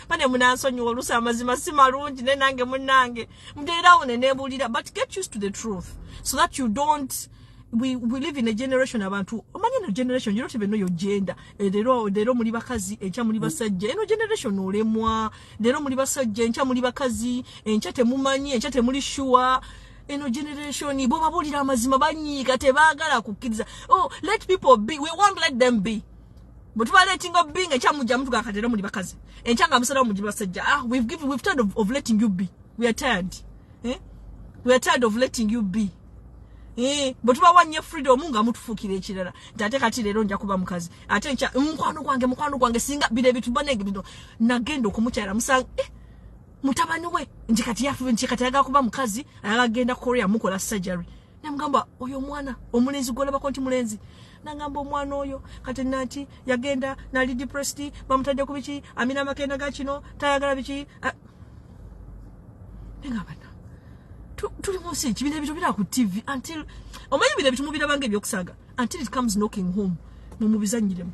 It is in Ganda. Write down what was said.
pane munansonyi olusa amazima si malungi ne nange munange muterawo ne nebulira but get used to the truth so that you don't we live in a generation abantu omanye no generation you don't even know your gender lero muri bakazi encha muri basajja eno generation olemwa lero muri basajja encha muri bakazi encha temumanyi encha temuli sure eno generation bo babulira amazima banyiga tebagala kukkiriza oh let people be we won't let them be but we are letting up being encha mujja mtu gakatero muri bakazi encha ngamusala muri basajja we've tired of letting you be we are tired we are tired of letting you be but wanye freedom nga mutufukire ekirala tate kati lero nja kuba mukazi ate ncha mukwano gwange singa bide bitu banenge bino nagenda okumukyala musanga mutabani we njikati yafu njikati yaga kuba mukazi ayagenda Korea mukola surgery namugamba oyo mwana omulenzi golaba konti mulenzi nangamba omwana oyo kati nati yagenda nali depressed bamutadde kubichi amina makenda gachino tayagala bichi ngabana tuli munsi kibine bitu bira ku TV until omanyi bide bitu mubira bange byokusaga until it comes knocking home mumubizanyiremu